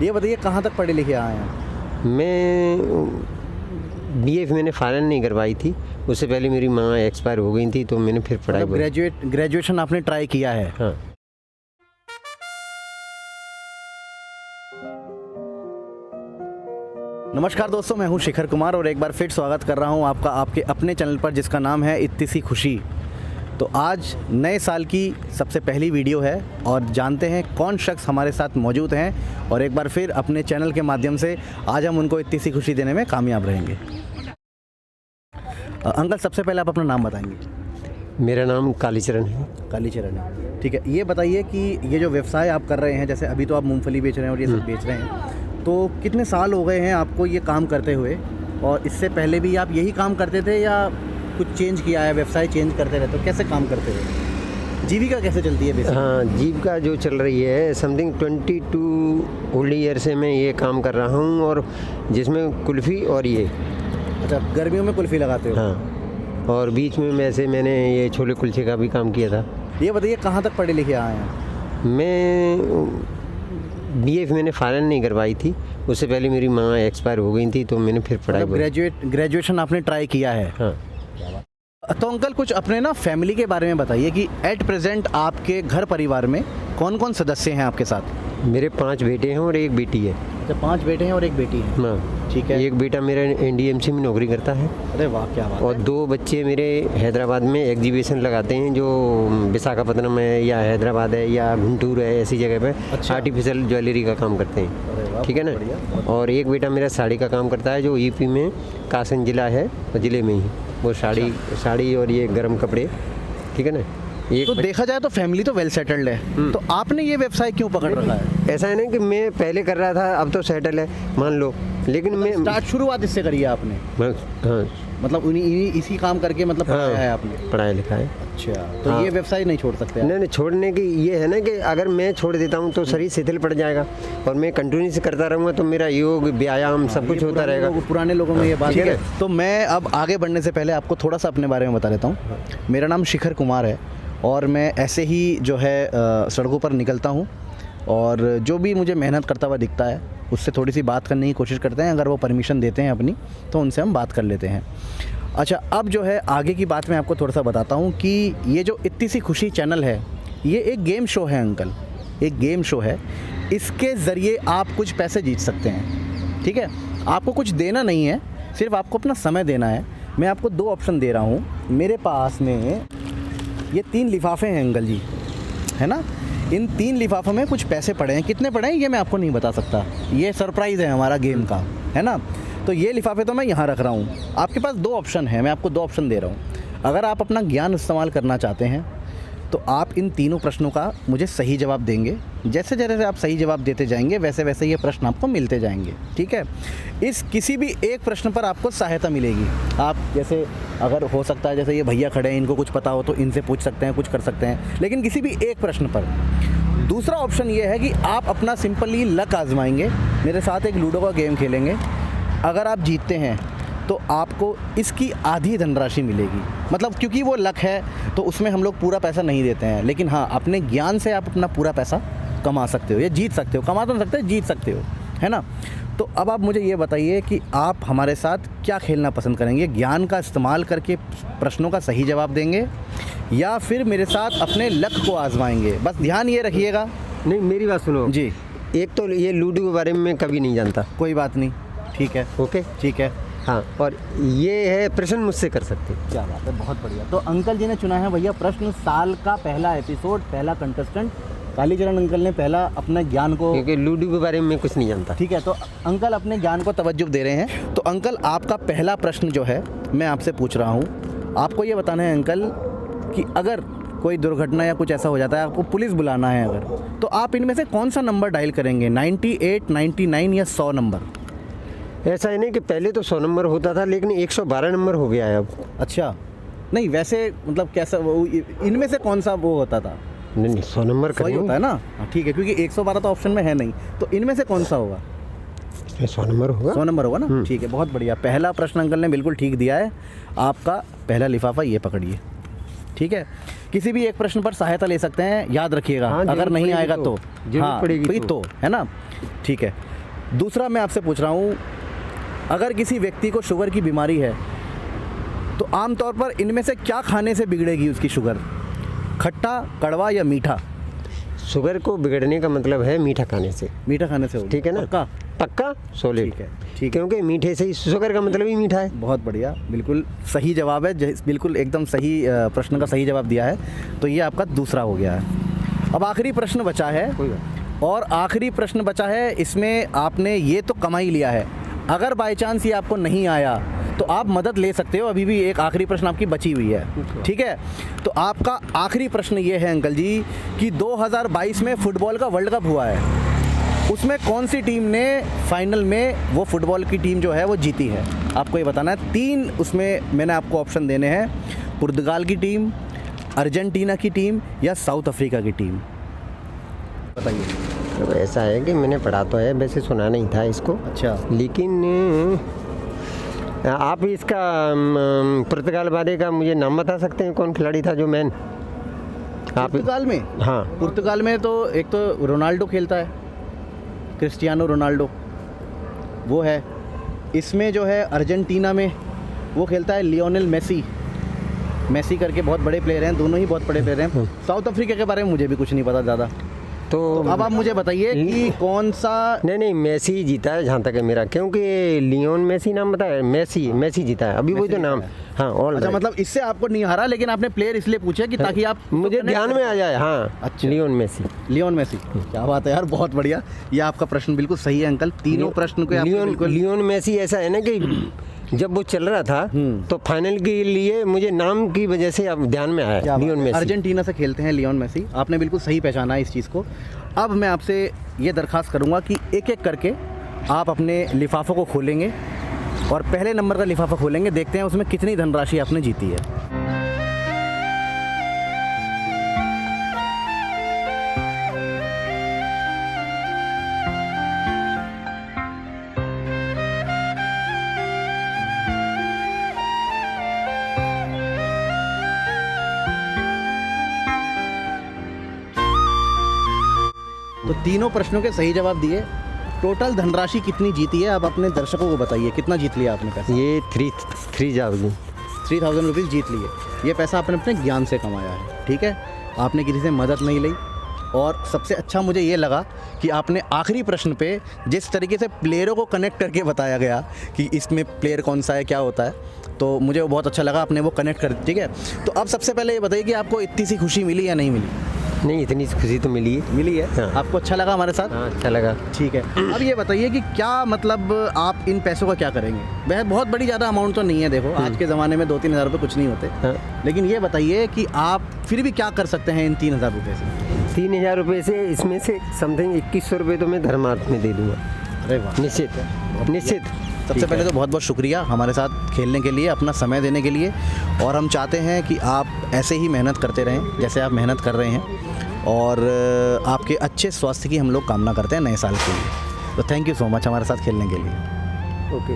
ये बताइए कहाँ तक पढ़े लिखे आए हैं? मैं बीए मैंने फाइनल नहीं करवाई थी, उससे पहले मेरी माँ एक्सपायर हो गई थी तो मैंने फिर पढ़ाई ग्रेजुएशन आपने ट्राई किया है? हाँ। नमस्कार दोस्तों, मैं हूं शिखर कुमार और एक बार फिर स्वागत कर रहा हूं आपका आपके अपने चैनल पर जिसका नाम है इत्ती सी खुशी। तो आज नए साल की सबसे पहली वीडियो है और जानते हैं कौन शख्स हमारे साथ मौजूद हैं और एक बार फिर अपने चैनल के माध्यम से आज हम उनको इत्ती सी खुशी देने में कामयाब रहेंगे। अंकल, सबसे पहले आप अपना नाम बताएंगे? मेरा नाम कालीचरण है। कालीचरण है, ठीक है। ये बताइए कि ये जो व्यवसाय आप कर रहे हैं, जैसे अभी तो आप मूंगफली बेच रहे हैं और ये सब बेच रहे हैं, तो कितने साल हो गए हैं आपको ये काम करते हुए? और इससे पहले भी आप यही काम करते थे या कुछ चेंज किया है, व्यवसाय चेंज करते रहते हो? कैसे काम करते हो? जीविका कैसे चलती है बेसिकली? हाँ, जीविका जो चल रही है समथिंग 22 ओल्ड ईयर से मैं ये काम कर रहा हूँ, और जिसमें कुल्फ़ी और ये। अच्छा, गर्मियों में कुल्फ़ी लगाते हो? हाँ, और बीच में मैंने ये छोले कुलचे का भी काम किया था। ये बताइए कहाँ तक पढ़े लिखे आए हैं? मैं बीए मैंने फाइनल नहीं करवाई थी, उससे पहले मेरी माँ एक्सपायर हो गई थी तो मैंने फिर पढ़ाई ग्रेजुएशन आपने ट्राई किया है? हाँ। तो अंकल, कुछ अपने ना फैमिली के बारे में बताइए कि एट प्रेजेंट आपके घर परिवार में कौन कौन सदस्य हैं आपके साथ? मेरे 5 बेटे हैं और 1 बेटी है। अच्छा, 5 बेटे हैं और 1 बेटी है। हाँ, ठीक है। एक बेटा मेरा एनडीएमसी में नौकरी करता है। अरे वाह, क्या बात और है। 2 बच्चे मेरे हैदराबाद में एग्जीबिशन लगाते हैं, जो विशाखापट्टनम है या हैदराबाद है या गुंटूर है, ऐसी जगह पे अच्छा। आर्टिफिशियल ज्वेलरी का काम करते हैं। अरे वाह, ठीक है ना। बढ़िया। और एक बेटा मेरा साड़ी का काम करता है, जो यूपी में कासन जिला है, ज़िले में ही वो साड़ी और ये गर्म कपड़े। ठीक है ना। तो देखा जाए तो फैमिली तो वेल सेटल्ड है, तो आपने ये व्यवसाय क्यों पकड़ रखा है? ऐसा है ना कि मैं पहले कर रहा था, अब तो सेटल है मान लो, लेकिन मैं शुरुआत इससे करी है आपने? हाँ, मतलब इसी काम करके मतलब पढ़ाया है आपने? पढ़ाया लिखा है। अच्छा, तो हाँ। ये व्यवसाय नहीं छोड़ सकते? नहीं, छोड़ने की ये है ना कि अगर मैं छोड़ देता हूँ तो शरीर शिथिल पड़ जाएगा, और मैं कंटिन्यू से करता रहूँगा तो मेरा योग व्यायाम सब कुछ होता रहेगा। पुराने लोगों में ये बात ठीक है। तो मैं अब आगे बढ़ने से पहले आपको थोड़ा सा अपने बारे में बता देता हूँ। मेरा नाम शिखर कुमार है और मैं ऐसे ही जो है सड़कों पर निकलता हूँ और जो भी मुझे मेहनत करता हुआ दिखता है उससे थोड़ी सी बात करने की कोशिश करते हैं। अगर वो परमिशन देते हैं अपनी तो उनसे हम बात कर लेते हैं। अच्छा, अब जो है आगे की बात मैं आपको थोड़ा सा बताता हूँ कि ये जो इत्ती सी खुशी चैनल है, ये एक गेम शो है अंकल, एक गेम शो है। इसके ज़रिए आप कुछ पैसे जीत सकते हैं। ठीक है, आपको कुछ देना नहीं है, सिर्फ आपको अपना समय देना है। मैं आपको 2 ऑप्शन दे रहा हूँ। मेरे पास में ये 3 लिफाफे हैं अंकल जी, है ना। इन 3 लिफाफों में कुछ पैसे पड़े हैं। कितने पड़े हैं ये मैं आपको नहीं बता सकता, ये सरप्राइज़ है हमारा गेम का, है ना। तो ये लिफाफे तो मैं यहाँ रख रहा हूँ। आपके पास 2 ऑप्शन है, मैं आपको 2 ऑप्शन दे रहा हूँ। अगर आप अपना ज्ञान इस्तेमाल करना चाहते हैं तो आप इन तीनों प्रश्नों का मुझे सही जवाब देंगे। जैसे जैसे आप सही जवाब देते जाएंगे वैसे वैसे ये प्रश्न आपको मिलते जाएंगे। ठीक है, इस किसी भी एक प्रश्न पर आपको सहायता मिलेगी। आप जैसे अगर हो सकता है जैसे ये भैया खड़े हैं, इनको कुछ पता हो तो इनसे पूछ सकते हैं, कुछ कर सकते हैं, लेकिन किसी भी एक प्रश्न पर। दूसरा ऑप्शन ये है कि आप अपना सिंपली लक आजमाएंगे, मेरे साथ एक लूडो का गेम खेलेंगे। अगर आप जीतते हैं तो आपको इसकी आधी धनराशि मिलेगी। मतलब क्योंकि वो लक है तो उसमें हम लोग पूरा पैसा नहीं देते हैं, लेकिन हाँ, अपने ज्ञान से आप अपना पूरा पैसा कमा सकते हो या जीत सकते हो। कमा तो नहीं सकते, जीत सकते हो, है ना। तो अब आप मुझे ये बताइए कि आप हमारे साथ क्या खेलना पसंद करेंगे? ज्ञान का इस्तेमाल करके प्रश्नों का सही जवाब देंगे या फिर मेरे साथ अपने लक को आजमाएंगे? बस ध्यान ये रखिएगा। नहीं, मेरी बात सुनो जी। एक तो ये लूडो के बारे में मैं कभी नहीं जानता। कोई बात नहीं, ठीक है। ओके, ठीक है। हाँ, और ये है प्रश्न मुझसे कर सकते। क्या बात है, बहुत बढ़िया। तो अंकल जी ने चुना है भैया प्रश्न साल का पहला एपिसोड, पहला कंटेस्टेंट कालीचरण अंकल ने पहला अपने ज्ञान को, क्योंकि लूडो के बारे में मैं कुछ नहीं जानता। ठीक है, तो अंकल अपने ज्ञान को तवज्जो दे रहे हैं। तो अंकल, आपका पहला प्रश्न जो है मैं आपसे पूछ रहा हूँ। आपको ये बताना है अंकल कि अगर कोई दुर्घटना या कुछ ऐसा हो जाता है, आपको पुलिस बुलाना है अगर, तो आप इनमें से कौन सा नंबर डायल करेंगे? 98, 99 या 100 नंबर? ऐसा है नहीं कि पहले तो 100 नंबर होता था, लेकिन 112 नंबर हो गया है अब। अच्छा, नहीं वैसे मतलब कैसा वो, इनमें से कौन सा वो होता था? नहीं, 100 नंबर सही होता है ना। ठीक है, क्योंकि 112 तो ऑप्शन में है नहीं, तो इनमें से कौन सा होगा? 100 नंबर होगा। 100 नंबर होगा ना। ठीक है, बहुत बढ़िया। पहला प्रश्न अंकल ने बिल्कुल ठीक दिया है। आपका पहला लिफाफा ये पकड़िए। ठीक है, किसी भी एक प्रश्न पर सहायता ले सकते हैं, याद रखिएगा। हाँ, अगर नहीं आएगा तो जरूर पड़ेगी तो, है ना। ठीक ठीक है। दूसरा मैं आपसे पूछ रहा हूँ, अगर किसी व्यक्ति को शुगर की बीमारी है तो आमतौर पर इनमें से क्या खाने से बिगड़ेगी उसकी शुगर? खट्टा, कड़वा या मीठा? शुगर को बिगड़ने का मतलब है मीठा खाने से। मीठा खाने से होगी, ठीक है ना? पक्का? पक्का सॉलिड। ठीक है, ठीक है। क्योंकि मीठे से ही शुगर का मतलब ही मीठा है। बहुत बढ़िया, बिल्कुल सही जवाब है, बिल्कुल एकदम सही प्रश्न का सही जवाब दिया है। तो ये आपका दूसरा हो गया है। अब आखिरी प्रश्न बचा है, और आखिरी प्रश्न बचा है, इसमें आपने ये तो कमा ही लिया है। अगर बाय चांस ये आपको नहीं आया तो आप मदद ले सकते हो, अभी भी एक आखिरी प्रश्न आपकी बची हुई है, ठीक है? तो आपका आखिरी प्रश्न ये है अंकल जी कि 2022 में फुटबॉल का वर्ल्ड कप हुआ है, उसमें कौन सी टीम ने फाइनल में वो फुटबॉल की टीम जो है वो जीती है? आपको ये बताना है। 3 उसमें मैंने आपको ऑप्शन देने हैं, पुर्तगाल की टीम, अर्जेंटीना की टीम या साउथ अफ्रीका की टीम। बताइए। तो ऐसा है कि मैंने पढ़ा तो है, वैसे सुना नहीं था इसको। अच्छा। लेकिन आप इसका पुर्तगाल वाले का मुझे नाम बता सकते हैं, कौन खिलाड़ी था जो मैन? आप पुर्तगाल में? हाँ, पुर्तगाल में तो एक तो रोनाल्डो खेलता है, क्रिस्टियानो रोनाल्डो, वो है। इसमें जो है अर्जेंटीना में वो खेलता है लियोनेल मेसी। मेसी करके बहुत बड़े प्लेयर हैं, दोनों ही बहुत बड़े प्लेयर हैं। साउथ अफ्रीका के बारे में मुझे भी कुछ नहीं पता ज़्यादा। तो अब आप मुझे बताइए कि कौन सा? नहीं, मेसी ही जीता है जहाँ तक है मेरा, क्योंकि लियोन मेसी नाम बताया, मेसी जीता है अभी, वही तो नाम। हाँ, ऑल अच्छा, मतलब इससे आपको नहीं हारा, लेकिन आपने प्लेयर इसलिए पूछा कि ताकि आप मुझे ध्यान में आ जाए। हाँ, अच्छा, लियोन मेसी। लियोन मेसी, क्या बात है यार, बहुत बढ़िया। ये आपका प्रश्न बिल्कुल सही है अंकल, तीनों प्रश्न को लियोन मेसी ऐसा है ना कि जब वो चल रहा था तो फाइनल के लिए मुझे नाम की वजह से अब ध्यान में आया लियोन मेसी। अर्जेंटीना से खेलते हैं लियोन मेसी, आपने बिल्कुल सही पहचाना है इस चीज़ को। अब मैं आपसे ये दरख्वास्त करूंगा कि एक एक करके आप अपने लिफाफों को खोलेंगे और पहले नंबर का लिफाफा खोलेंगे, देखते हैं उसमें कितनी धनराशि आपने जीती है। तो तीनों प्रश्नों के सही जवाब दिए। टोटल धनराशि कितनी जीती है, अब अपने दर्शकों को बताइए, कितना जीत लिया आपने पैसा? ये 3,000 रुपीज़ जीत लिए। ये पैसा आपने अपने ज्ञान से कमाया है, ठीक है? आपने किसी से मदद नहीं ली। और सबसे अच्छा मुझे ये लगा कि आपने आखिरी प्रश्न पे जिस तरीके से प्लेयरों को कनेक्ट करके बताया गया कि इसमें प्लेयर कौन सा है, क्या होता है, तो मुझे वो बहुत अच्छा लगा, आपने वो कनेक्ट कर, ठीक है? तो अब सबसे पहले ये बताइए कि आपको इतनी सी खुशी मिली या नहीं मिली? नहीं, इतनी खुशी तो मिली है। हाँ। आपको अच्छा लगा हमारे साथ? हाँ, अच्छा लगा। ठीक है। अब ये बताइए कि क्या मतलब आप इन पैसों का क्या करेंगे? वह बहुत बड़ी ज़्यादा अमाउंट तो नहीं है, देखो आज के ज़माने में 2-3 हज़ार रुपये कुछ नहीं होते। हाँ। लेकिन ये बताइए कि आप फिर भी क्या कर सकते हैं इन 3,000 रुपये से? 3,000 रुपये से इसमें से समथिंग 2,100 रुपये तो मैं धर्मार्थ में दे दूँगा। अरे वाह, निश्चित। सबसे पहले तो बहुत बहुत शुक्रिया हमारे साथ खेलने के लिए, अपना समय देने के लिए। और हम चाहते हैं कि आप ऐसे ही मेहनत करते रहें जैसे आप मेहनत कर रहे हैं, और आपके अच्छे स्वास्थ्य की हम लोग कामना करते हैं नए साल के लिए। तो थैंक यू सो मच हमारे साथ खेलने के लिए। ओके।